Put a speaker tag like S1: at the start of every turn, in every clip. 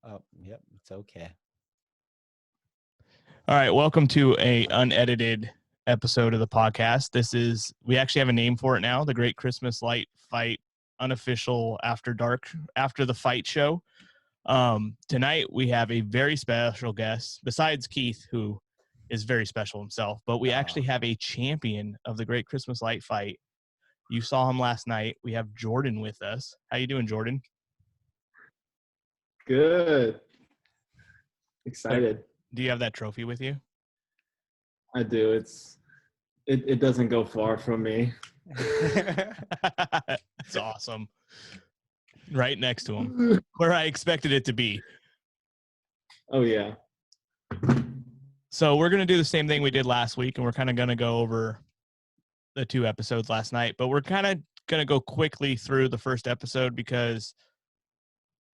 S1: Oh, yep, it's okay.
S2: All right, welcome to a unedited episode of the podcast. We actually have a name for it now, the Great Christmas Light Fight Unofficial After Dark After the Fight Show. Tonight we have a very special guest, besides Keith, who is very special himself, but we actually have a champion of the Great Christmas Light Fight. You saw him last night. We have Jordan with us. How you doing, Jordan?
S3: Good. Excited.
S2: Do you have that trophy with you?
S3: I do. It doesn't go far from me.
S2: It's awesome. Right next to him, where I expected it to be.
S3: Oh, yeah.
S2: So we're going to do the same thing we did last week, and we're kind of going to go over the 2 episodes last night, but we're kind of going to go quickly through the first episode because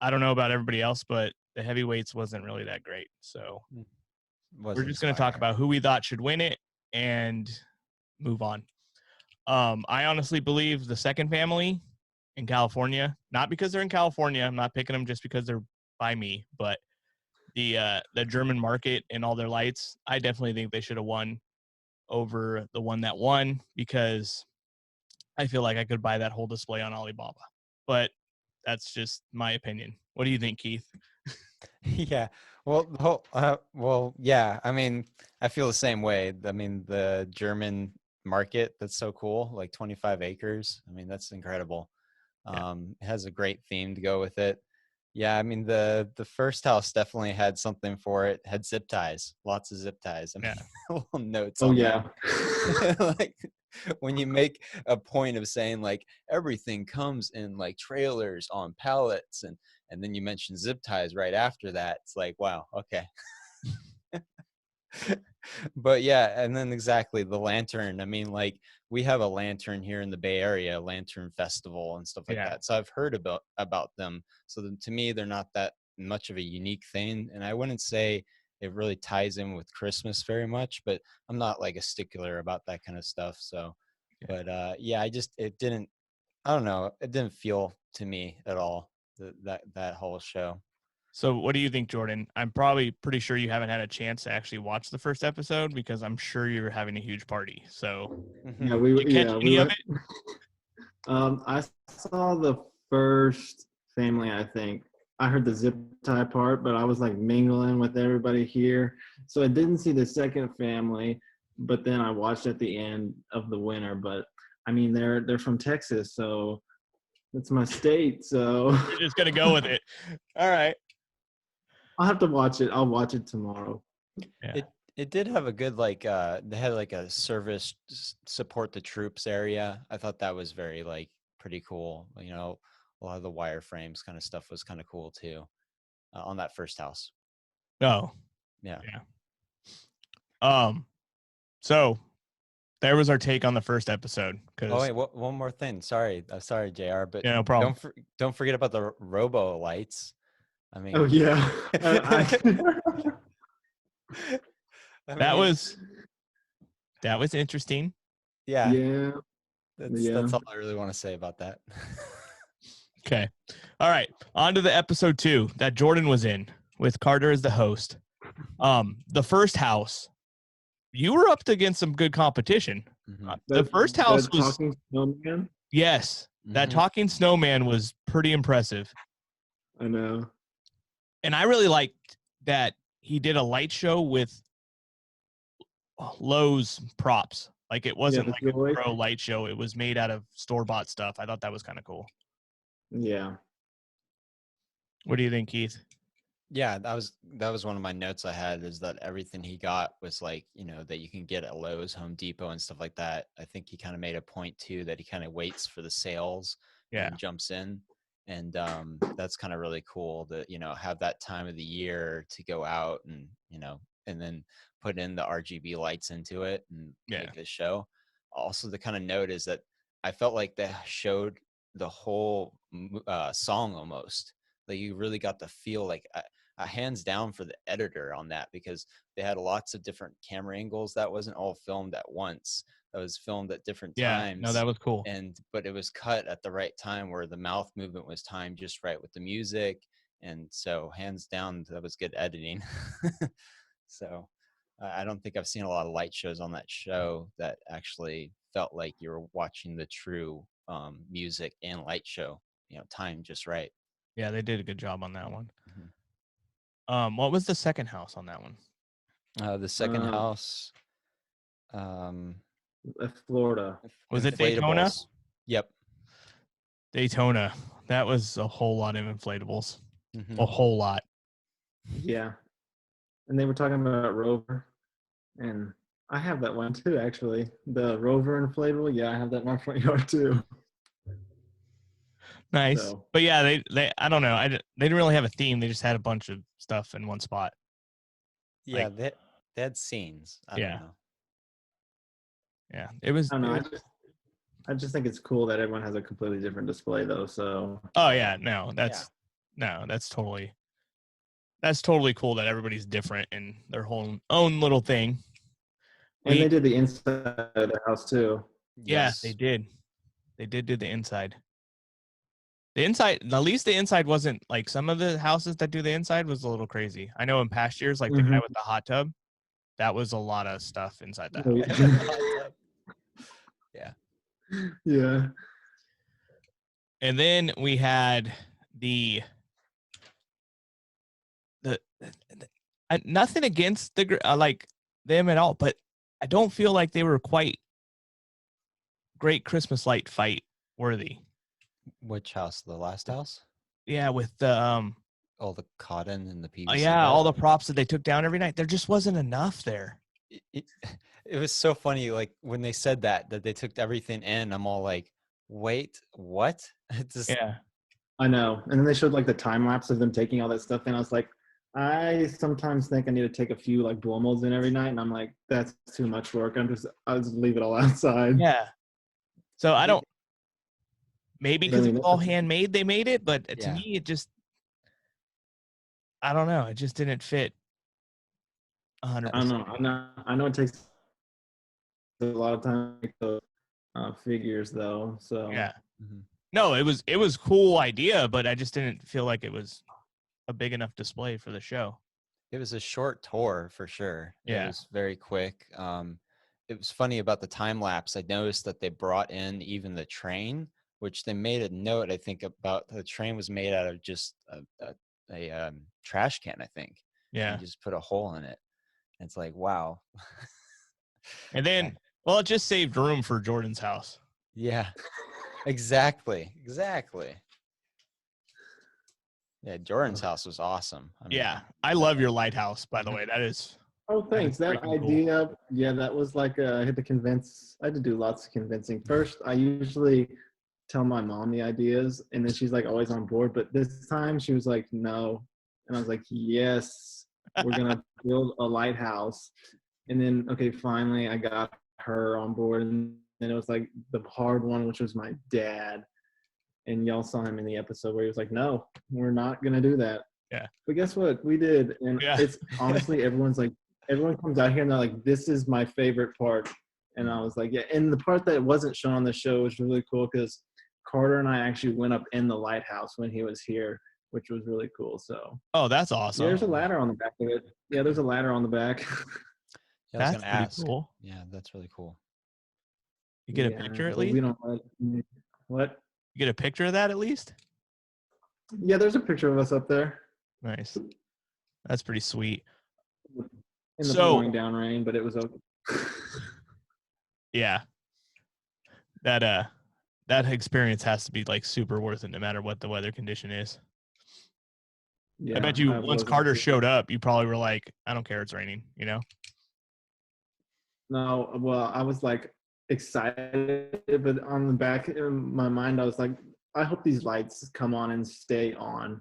S2: I don't know about everybody else, but the heavyweights wasn't really that great. So we're just going to talk about who we thought should win it and move on. I honestly believe the second family in California, not because they're in California. I'm not picking them just because they're by me, but the German market and all their lights, I definitely think they should have won over the one that won because I feel like I could buy that whole display on Alibaba. But that's just my opinion. What do you think, Keith?
S1: Yeah. Well, yeah. I mean, I feel the same way. I mean, the German market, that's so cool. Like 25 acres. I mean, that's incredible.
S2: Yeah.
S1: It has a great theme to go with it. Yeah, I mean, the first house definitely had something for it. Had zip ties, lots of zip ties. I mean, little notes on that. Like when you make a point of saying like everything comes in like trailers on pallets and then you mention zip ties right after that, it's like, wow, okay. But yeah, and then exactly the lantern. I mean, like we have a lantern here in the Bay Area, lantern festival and stuff like that. So I've heard about them. So to me, they're not that much of a unique thing. And I wouldn't say it really ties in with Christmas very much, but I'm not like a stickler about that kind of stuff. So, but yeah, I don't know. It didn't feel to me at all that whole show.
S2: So what do you think, Jordan? I'm probably pretty sure you haven't had a chance to actually watch the first episode because I'm sure you're having a huge party. So
S3: Yeah,
S2: did you catch any of it?
S3: I saw the first family, I think. I heard the zip tie part, but I was like mingling with everybody here. So I didn't see the second family, but then I watched at the end of the winner. But I mean, they're from Texas, so that's my state. So
S2: You're just gonna go with it. All right.
S3: I'll have to watch it. I'll watch it tomorrow.
S2: Yeah.
S1: It did have a good like they had like a service support the troops area. I thought that was very like pretty cool. You know, a lot of the wireframes kind of stuff was kind of cool too on that first house.
S2: Oh.
S1: Yeah.
S2: So there was our take on the first episode.
S1: Oh wait, one more thing. Sorry, JR, but
S2: yeah, no problem.
S1: Don't forget about the robo lights. I mean,
S3: oh yeah.
S2: That was interesting.
S1: Yeah.
S3: Yeah.
S1: That's all I really want to say about that.
S2: Okay. All right. On to the episode 2 that Jordan was in with Carter as the host. The first house, you were up against some good competition. Mm-hmm. The first house was
S3: talking snowman.
S2: Yes. That talking snowman was pretty impressive.
S3: I know.
S2: And I really liked that he did a light show with Lowe's props. Like it wasn't like a pro light show. It was made out of store-bought stuff. I thought that was kind of cool.
S3: Yeah.
S2: What do you think, Keith?
S1: Yeah, that was one of my notes I had, is that everything he got was like, you know, that you can get at Lowe's, Home Depot and stuff like that. I think he kind of made a point too that he kind of waits for the sales and jumps in. And that's kind of really cool that, you know, have that time of the year to go out and, you know, and then put in the RGB lights into it and make the show. Also, the kind of note is that I felt like they showed the whole song almost. Like you really got the feel, like a hands down for the editor on that, because they had lots of different camera angles. That wasn't all filmed at once. That was filmed at different times.
S2: No, that was cool.
S1: But it was cut at the right time where the mouth movement was timed just right with the music. And so hands down, that was good editing. So I don't think I've seen a lot of light shows on that show that actually felt like you were watching the true music and light show, timed just right.
S2: Yeah, they did a good job on that one.
S1: Mm-hmm.
S2: What was the second house on that one?
S1: The second house,
S3: Florida.
S2: Was it Daytona?
S1: Yep.
S2: Daytona. That was a whole lot of inflatables.
S1: Mm-hmm.
S2: A whole lot.
S3: Yeah. And they were talking about Rover. And I have that one too, actually. The Rover inflatable. Yeah, I have that in my front yard too.
S2: Nice.
S3: So.
S2: But yeah, they I don't know. They didn't really have a theme. They just had a bunch of stuff in one spot.
S1: Yeah, they had scenes. I don't know.
S2: Yeah, it was.
S3: I don't know. I just think it's cool that everyone has a completely different display, though. So.
S2: Oh yeah, that's totally cool that everybody's different in their whole own little thing.
S3: And they did the inside of the house too.
S2: Yes, they did. They did do the inside. The inside, at least the inside wasn't like some of the houses that do the inside was a little crazy. I know in past years, like the guy with the hot tub, that was a lot of stuff inside that house.
S1: Yeah.
S3: Yeah.
S2: And then we had nothing against the like them at all, but I don't feel like they were quite great Christmas light fight worthy.
S1: Which house? The last house?
S2: Yeah, with the
S1: all the cotton and the PVC.
S2: Yeah, all the props that they took down every night. There just wasn't enough there.
S1: It was so funny, like when they said that they took everything in. I'm all like, wait, what?
S2: Yeah,
S3: I know. And then they showed like the time lapse of them taking all that stuff in. I was like, I sometimes think I need to take a few like blow molds in every night, and I'm like, that's too much work. I'll just leave it all outside.
S2: Yeah. So I don't. Maybe because it's all handmade, they made it, but to me, it just. I don't know. It just didn't fit 100%.
S3: I know it takes a lot of time to make those figures, though. So
S2: yeah. Mm-hmm. No, it was cool idea, but I just didn't feel like it was a big enough display for the show.
S1: It was a short tour for sure.
S2: Yeah.
S1: It was very quick. It was funny about the time lapse. I noticed that they brought in even the train, which they made a note, I think, about the train was made out of just a trash can, I think.
S2: Yeah.
S1: And just put a hole in it. And it's like, wow.
S2: And then, well, it just saved room for Jordan's house.
S1: Yeah, exactly. Yeah, Jordan's house was awesome.
S2: I mean, yeah, I love your lighthouse, by the way. That is.
S3: Oh, thanks. That idea, cool. Yeah, that was like I had to do lots of convincing. First, I usually tell my mom the ideas, and then she's like always on board. But this time, she was like, "No," and I was like, "Yes, we're gonna build a lighthouse." And then, okay, finally, I got her on board, and then it was like the hard one, which was my dad. And y'all saw him in the episode where he was like, "No, we're not gonna do that."
S2: Yeah.
S3: But guess what? We did, and it's honestly everyone comes out here and they're like, "This is my favorite part," and I was like, "Yeah." And the part that wasn't shown on the show was really cool because Carter and I actually went up in the lighthouse when he was here, which was really cool. So.
S2: Oh, that's awesome.
S3: Yeah, there's a ladder on the back of it. Yeah, there's a ladder on the back.
S1: Yeah,
S2: that's pretty
S1: ask.
S2: Cool.
S1: Yeah, that's really cool.
S2: You get a picture at least?
S3: We don't what?
S2: You get a picture of that at least?
S3: Yeah, there's a picture of us up there.
S2: Nice. That's pretty sweet.
S3: In the pouring down rain, but it was okay.
S2: Yeah. That experience has to be like super worth it no matter what the weather condition is. Yeah, I bet you once Carter showed up, you probably were like, I don't care, it's raining, you know?
S3: No, well, I was like excited, but on the back in my mind, I was like, I hope these lights come on and stay on.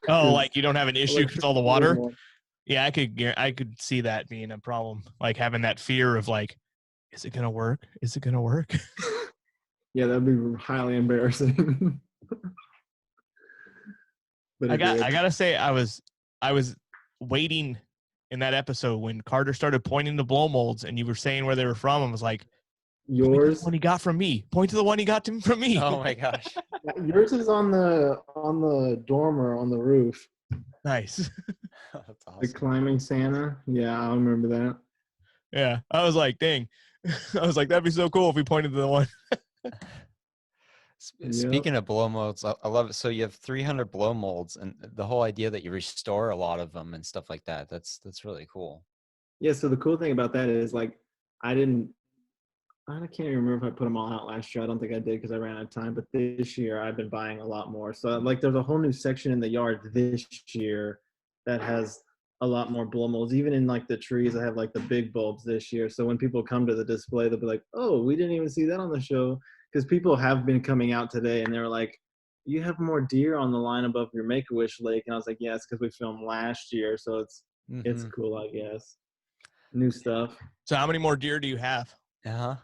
S2: Oh, like you don't have an issue because all the water? Yeah, I could see that being a problem. Like having that fear of like, is it gonna work? Is it gonna work?
S3: Yeah, that'd be highly embarrassing.
S2: But I gotta say, I was waiting in that episode when Carter started pointing to blow molds and you were saying where they were from. I was like, Point to the
S3: Yours,
S2: one he got from me. Point to the one he got from me.
S1: Oh my gosh.
S3: yours is on the dormer on the roof.
S2: Nice.
S1: That's
S3: The
S1: awesome.
S3: climbing Santa. Yeah, I remember that.
S2: Yeah. I was like, dang. I was like, that'd be so cool if we pointed to the one.
S3: Yep.
S1: Speaking of blow molds, I love it. So you have 300 blow molds, and the whole idea that you restore a lot of them and stuff like that. That's really cool.
S3: Yeah, so the cool thing about that is like I didn't I can't even remember if I put them all out last year. I don't think I did because I ran out of time. But this year I've been buying a lot more. So like there's a whole new section in the yard this year that has a lot more blow molds. Even in like the trees, I have like the big bulbs this year. So when people come to the display, they'll be like, "Oh, we didn't even see that on the show." Because people have been coming out today and they're like, "You have more deer on the line above your Make-A-Wish lake." And I was like, "Yeah, it's because we filmed last year, so it's
S1: Mm-hmm.
S3: cool, I guess." New stuff.
S2: So how many more deer do you have?
S1: Uh-huh.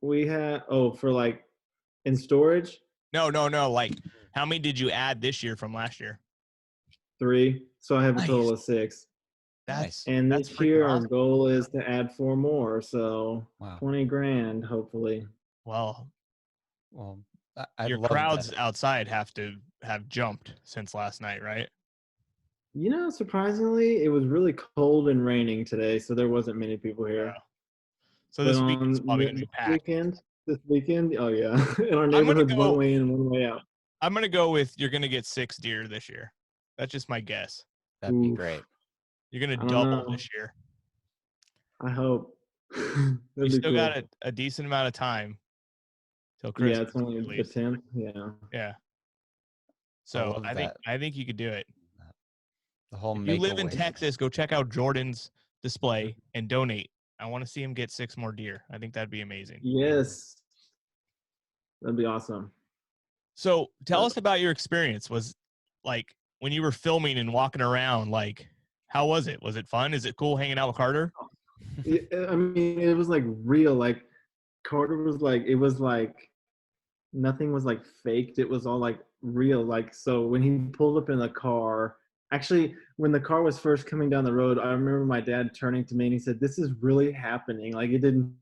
S3: We had for like in storage
S2: No. Like, how many did you add this year from last year?
S3: 3, so I have a
S2: Nice.
S3: total of 6.
S1: Nice.
S3: And
S2: That's
S3: this
S2: freaking
S3: year our
S2: awesome.
S3: goal is to add 4 more, so
S1: Wow.
S3: 20 grand hopefully.
S2: Well,
S1: Well, I
S2: your
S1: love
S2: crowds
S1: that.
S2: outside have to have jumped since last night, right?
S3: You know, surprisingly, it was really cold and raining today, so there wasn't many people here.
S2: So
S3: But
S2: this week it's
S3: on
S2: probably gonna be packed.
S3: this weekend, oh yeah, in our
S2: I'm gonna
S3: neighborhood's one
S2: go.
S3: way in, one way out.
S2: I'm gonna go with you're gonna get 6 deer this year. That's just my guess.
S1: That'd be
S3: Oof,
S1: great.
S2: You're gonna
S3: I don't
S2: double
S3: know.
S2: this year.
S3: I hope.
S2: You
S3: That'd be
S2: still
S3: cool.
S2: got a decent amount of time till
S3: Yeah,
S2: Christmas
S3: it's only
S2: at
S3: the
S2: least.
S3: 10th. Yeah.
S2: Yeah.
S1: I
S2: So
S1: love
S2: I think
S1: that.
S2: you could do it.
S1: The whole
S2: If you live in
S1: Make-A-Wish.
S2: Texas, go check out Jordan's display and donate. I want to see him get 6 more deer. I think that'd be amazing.
S3: Yes. That'd be awesome.
S2: So tell
S3: But
S2: us about your experience. Was like when you were filming and walking around, like how was it? Was it fun? Is it cool hanging out with Carter?
S3: I mean, it was like real. Like Carter was like, it was like nothing was like faked. It was all like real. Like so, when he pulled up in the car, actually, when the car was first coming down the road, I remember my dad turning to me and he said, "This is really happening." Like it didn't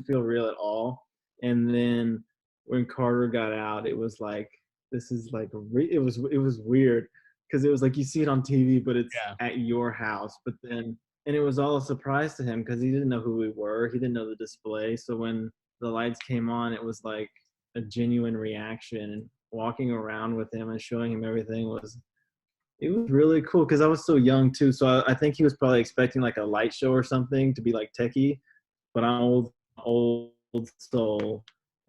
S3: feel real at all. And then when Carter got out, it was like this is like it was weird because it was like you see it on TV, but it's
S2: Yeah.
S3: at your house. But then and it was all a surprise to him because he didn't know who we were. He didn't know the display. So when the lights came on, it was like a genuine reaction. And walking around with him and showing him everything was it was really cool because I was so young too. So I think he was probably expecting like a light show or something to be like techie, but I'm old soul,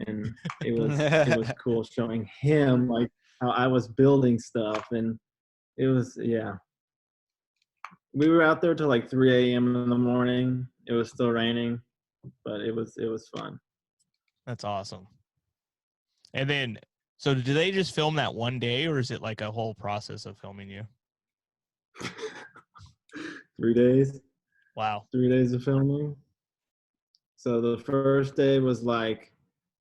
S3: and it was cool showing him like how I was building stuff, and it was yeah. We were out there till like 3 a.m. in the morning. It was still raining, but it was fun.
S2: That's awesome. And then so do they just film that one day or is it like a whole process of filming you?
S3: 3 days,
S2: Wow.
S3: 3 days of filming. So the first day was like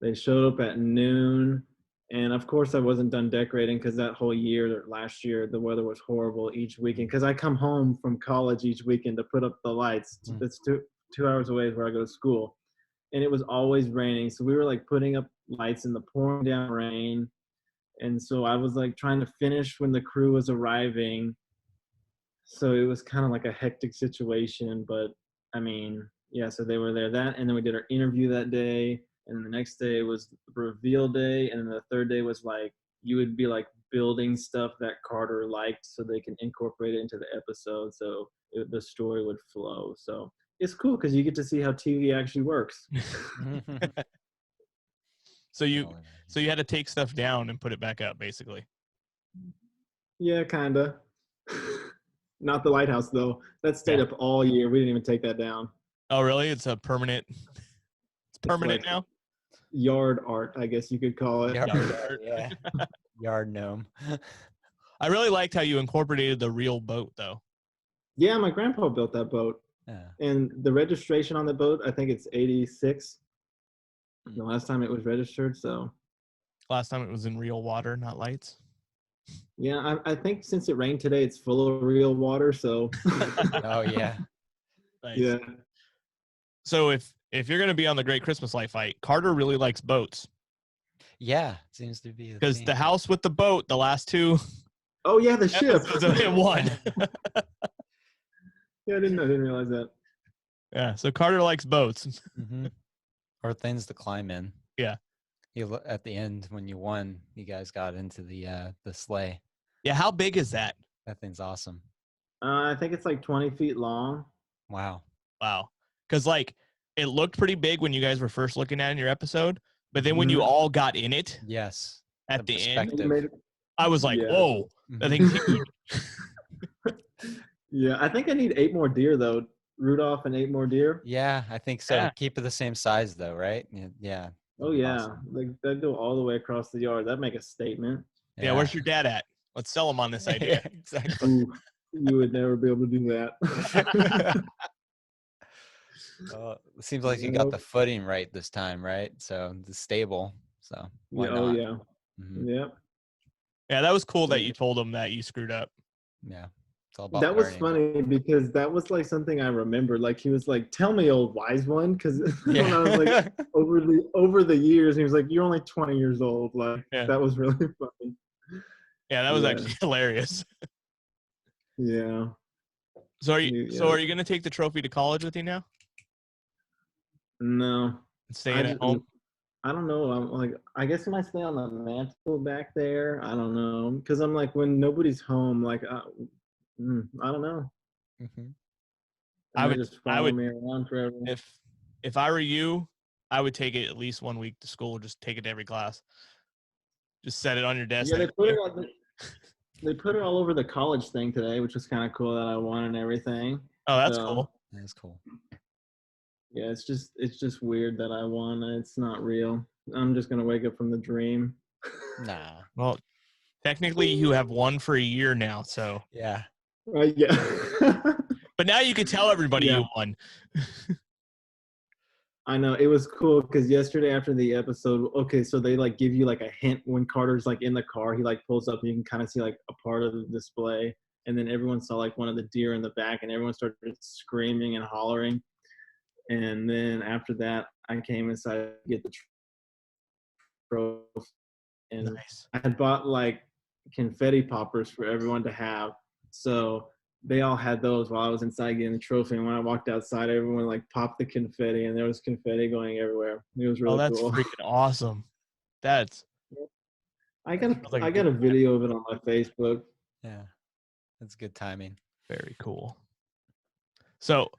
S3: they showed up at noon, and of course I wasn't done decorating because that whole year, last year, the weather was horrible each weekend. Because I come home from college each weekend to put up the lights. It's 2 hours away where I go to school, and it was always raining. So we were like putting up lights in the pouring down rain, and so I was like trying to finish when the crew was arriving. So it was kind of like a hectic situation, but I mean, yeah, so they were there that, and then we did our interview that day, and then the next day was reveal day, and then the third day was like you would be like building stuff that Carter liked so they can incorporate it into the episode, so the story would flow. So it's cool because you get to see how TV actually works.
S2: So you had to take stuff down and put it back up basically.
S3: Yeah, kinda. Not the lighthouse though. That stayed up all year. We didn't even take that down.
S2: Oh really? It's a permanent it's permanent
S3: like
S2: now?
S3: Yard art, I guess you could call it.
S1: Yeah. Yard gnome.
S2: I really liked how you incorporated the real boat though.
S3: Yeah, my grandpa built that boat.
S1: Yeah.
S3: And the registration on the boat, I think it's 86. The last time it was registered, so
S2: Last time it was in real water, not lights.
S3: yeah, I think since it rained today, it's full of real water. So
S1: Oh yeah.
S2: Nice.
S3: yeah,
S2: So if if you're going to be on the Great Christmas Light Fight, Carter really likes boats.
S1: Yeah, seems to be
S2: Because the house with the boat, the last 2
S3: Oh yeah, the ship.
S2: episodes of it won.
S3: Yeah, I didn't realize that.
S2: Yeah, so Carter likes boats.
S1: Mm-hmm. Or things to climb in.
S2: Yeah.
S1: At the end when you won, you guys got into the sleigh.
S2: Yeah, how big is that?
S1: That thing's awesome.
S3: I think it's like 20 feet long.
S1: Wow.
S2: Wow. Because, like, it looked pretty big when you guys were first looking at it in your episode, but then when you all got in it
S1: Yes.
S2: at the end,
S3: It,
S2: I was like,
S3: yeah.
S2: whoa, that
S1: Mhm.
S2: thing's huge.
S3: Yeah, I think I need 8 more deer though. Rudolph and 8 more deer.
S1: Yeah, I think so.
S2: Yeah.
S1: Keep it the same size though, right? Yeah.
S3: Oh
S1: that'd be
S3: yeah,
S1: awesome.
S3: like that go all the way across the yard. That'd make a statement.
S2: Yeah, where's your dad at? Let's sell him on this idea.
S1: Yeah, exactly.
S3: Ooh, you would never be able to do that.
S1: It seems like you got the footing right this time, right? So the stable. So why
S3: Yeah, oh
S1: not?
S3: yeah,
S1: Mhm.
S3: yep.
S2: Yeah, that was cool that you told him that you screwed up.
S1: Yeah. It's all about
S3: That was
S1: learning.
S3: funny because that was like something I remember. Like he was like, "Tell me, old wise one," because
S1: Yeah.
S3: when I was like over the years, he was like, "You're only 20 years old." Like
S2: Yeah.
S3: that was really funny.
S2: Yeah, that was actually hilarious.
S3: Yeah.
S2: So are you gonna take the trophy to college with you now?
S3: No.
S2: And staying at home?
S3: I don't know. I'm like, I guess I might stay on the mantle back there. I don't know, because I'm like, when nobody's home, like, I don't know.
S1: Mhm.
S2: I would
S3: just follow me around forever.
S2: if I were you, I would take it at least 1 week to school. Just take it to every class. Just set it on your desk.
S3: Yeah, they put it all over the college thing today, which was kind of cool that I won and everything.
S2: Oh, that's
S3: So,
S2: cool.
S1: That's cool.
S3: Yeah, it's just weird that I won. It's not real. I'm just gonna wake up from the dream.
S1: Nah.
S2: Well, technically you have won for a year now, so
S1: Yeah.
S3: Yeah.
S2: but now you can tell everybody
S3: Yeah.
S2: you won.
S3: I know, it was cool because yesterday after the episode, okay, so they like give you like a hint when Carter's like in the car, he like pulls up and you can kind of see like a part of the display, and then everyone saw like one of the deer in the back and everyone started screaming and hollering. And then after that, I came inside to get the trophy, and
S2: Nice.
S3: I had bought like confetti poppers for everyone to have. So they all had those while I was inside getting the trophy. And when I walked outside, everyone like popped the confetti, and there was confetti going everywhere. It was really
S2: that's
S3: cool.
S2: freaking awesome. That's
S3: I got
S2: sounds like a
S3: I got
S2: good
S3: a video of it on my Facebook.
S1: Yeah. That's good timing.
S2: very cool. So,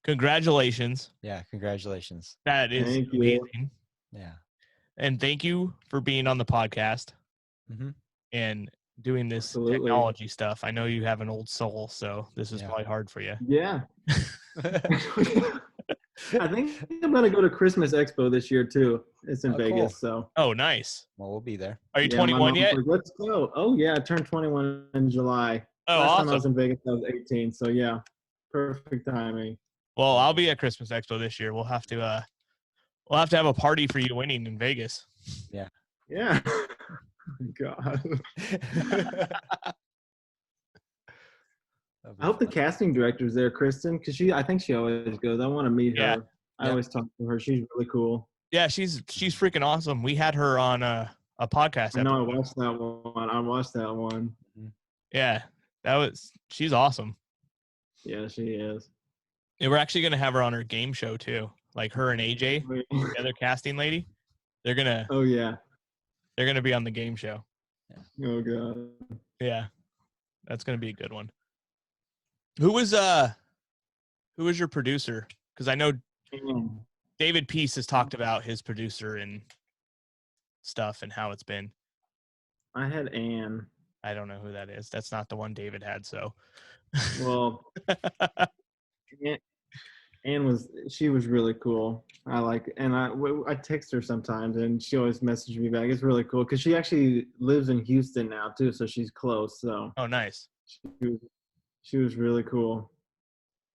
S2: congratulations.
S1: Yeah. Congratulations.
S2: That is
S3: Thank you.
S2: amazing.
S1: Yeah.
S2: And thank you for being on the podcast
S1: Mm-hmm.
S2: and doing this
S3: Absolutely.
S2: technology stuff. I know you have an old soul, so this is
S1: Yeah.
S2: probably hard for you.
S3: Yeah. I think I'm gonna go to Christmas Expo this year too. It's in
S1: Oh,
S3: Vegas,
S1: cool.
S3: so
S2: Oh, nice.
S1: Well, we'll be there.
S2: Are you
S3: yeah, my
S2: 21
S3: mom's
S2: yet?
S3: like, let's go. Oh yeah, I turned 21 in July.
S2: Oh,
S3: Last time I was
S2: awesome.
S3: in Vegas, I was 18. So yeah, perfect timing.
S2: Well, I'll be at Christmas Expo this year. We'll have to have a party for you winning in Vegas.
S3: Yeah. Oh, God. I hope the casting director's there, Kristen, because I think she always goes. I want to meet
S2: Yeah.
S3: her. I
S1: Yep.
S3: always talk to her. She's really cool.
S2: Yeah, she's freaking awesome. We had her on a podcast
S3: I know.
S2: episode.
S3: I watched that one.
S2: Yeah, she's awesome.
S3: Yeah, she is.
S2: And we're actually gonna have her on her game show too. Like her and AJ, the other casting lady. They're gonna
S3: Oh yeah.
S2: be on the game show.
S3: Oh God.
S2: Yeah, that's gonna be a good one. Who was your producer? Because I know David Peace has talked about his producer and stuff and how it's been.
S3: I had Anne.
S2: I don't know who that is. That's not the one David had. So,
S3: Well, Anne was really cool. I text her sometimes, and she always messages me back. It's really cool because she actually lives in Houston now too, so she's close. So
S2: oh, nice.
S3: she was really cool.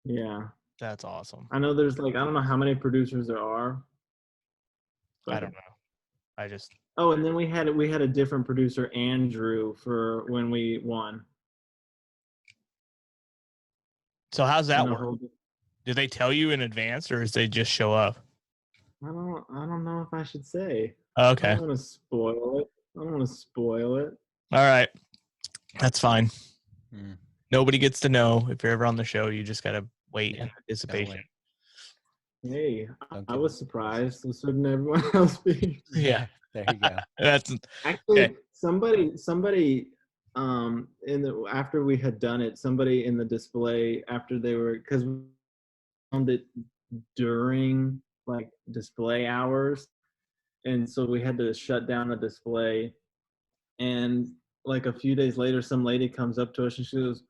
S3: Yeah,
S2: That's awesome.
S3: I know there's like I don't know how many producers there are.
S2: I don't know. I just
S3: Oh, and then we had a different producer, Andrew, for when we won.
S2: So how's that
S3: And a
S2: work?
S3: whole-
S2: Do they tell you in advance, or does they just show up?
S3: I don't know if I should say. I
S2: Okay.
S3: don't want to spoil it. I don't want to spoil it.
S2: All right. That's fine.
S1: Hmm.
S2: Nobody gets to know if you're ever on the show. You just got to wait in
S1: Gotta
S2: anticipation.
S1: wait.
S3: Hey,
S1: Don't
S3: I
S1: give
S3: was
S1: it.
S3: surprised. So shouldn't everyone else be?
S2: Yeah.
S1: There you go.
S2: That's
S3: Actually,
S2: okay.
S3: somebody in the after we had done it, somebody in the display after they were because we found it during like display hours, and so we had to shut down the display. And like a few days later, some lady comes up to us and she goes,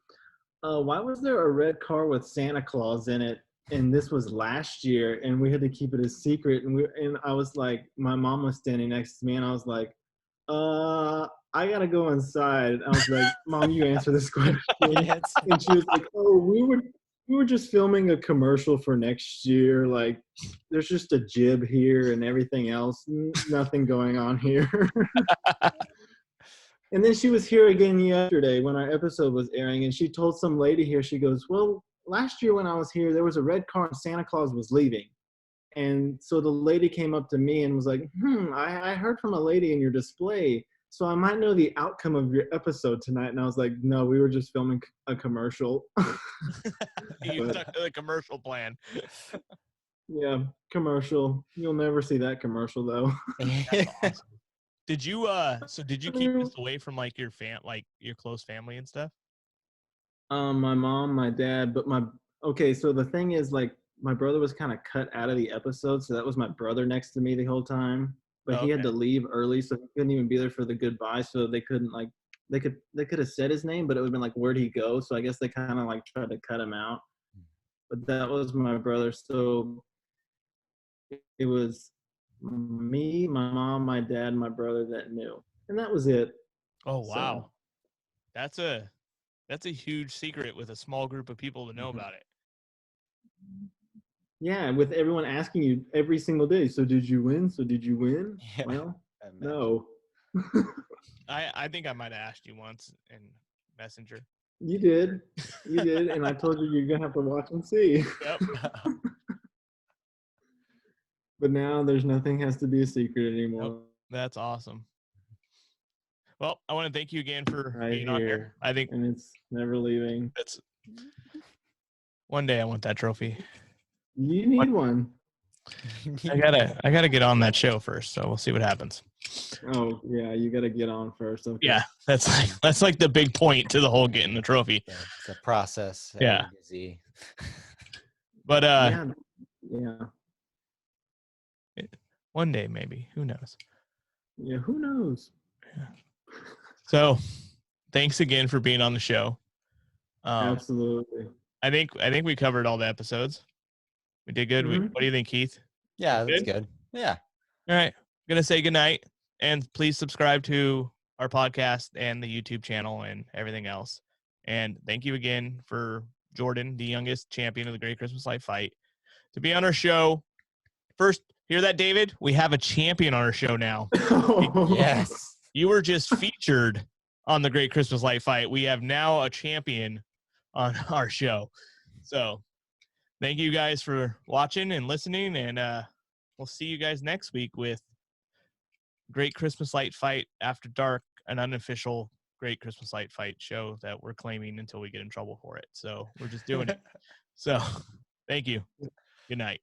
S3: why was there a red car with Santa Claus in it? And this was last year, and we had to keep it a secret. And I was like, my mom was standing next to me, and I was like, I gotta go inside. I was like, Mom, you answer this question.
S1: Yes.
S3: And she was like, Oh, we were just filming a commercial for next year. Like, there's just a jib here and everything else. Nothing going on here. And then she was here again yesterday when our episode was airing, and she told some lady here, she goes, well, last year when I was here, there was a red car and Santa Claus was leaving. And so the lady came up to me and was like, I heard from a lady in your display, so I might know the outcome of your episode tonight. And I was like, no, we were just filming a commercial.
S2: You
S3: But,
S2: stuck to the commercial plan.
S3: yeah, commercial. You'll never see that commercial, though.
S2: That's awesome. Did you did you keep this away from like your your close family and stuff?
S3: My mom, my dad, but okay, so the thing is like my brother was kind of cut out of the episode, so that was my brother next to me the whole time. But
S2: Oh,
S3: he had
S2: okay.
S3: to leave early, so he couldn't even be there for the goodbye, so they couldn't like they could have said his name, but it would have been like where'd he go? So I guess they kind of like tried to cut him out. But that was my brother, so it was me, my mom, my dad, my brother that knew. And that was it.
S2: Oh
S3: So
S2: wow. That's a huge secret with a small group of people to know about it.
S3: yeah, with everyone asking you every single day, so did you win? So did you win?
S1: Yeah,
S3: Well,
S1: I imagine.
S3: no.
S2: I think I might have asked you once in Messenger.
S3: You did. You did. And I told you you're going to have to watch and see.
S2: Yep.
S3: But now there's nothing has to be a secret anymore.
S2: Nope. That's awesome. Well, I want to thank you again for
S3: Right
S2: being on here. I think
S3: And it's never leaving.
S2: that's one day I want that trophy.
S3: You need one.
S2: I gotta get on that show first, so we'll see what happens.
S3: Oh, yeah, you got to get on first. Okay.
S2: Yeah, that's like the big point to the whole getting the trophy.
S1: Yeah, it's a process.
S2: Yeah.
S1: Easy.
S2: But
S3: Yeah.
S2: one day maybe, who knows?
S3: Yeah, who knows?
S2: Yeah. So, thanks again for being on the show.
S3: Absolutely.
S2: I think we covered all the episodes. We did good.
S3: Mhm.
S2: What do you think, Keith?
S1: Yeah, that's good. Yeah.
S2: All right. I'm gonna say goodnight, and please subscribe to our podcast and the YouTube channel and everything else. And thank you again for Jordan, the youngest champion of the Great Christmas Light Fight, to be on our show. First, hear that, David? We have a champion on our show now.
S1: Yes.
S2: You were just featured on the Great Christmas Light Fight. We have now a champion on our show. So thank you guys for watching and listening, and we'll see you guys next week with Great Christmas Light Fight After Dark, an unofficial Great Christmas Light Fight show that we're claiming until we get in trouble for it. So we're just doing it. So thank you. Good night.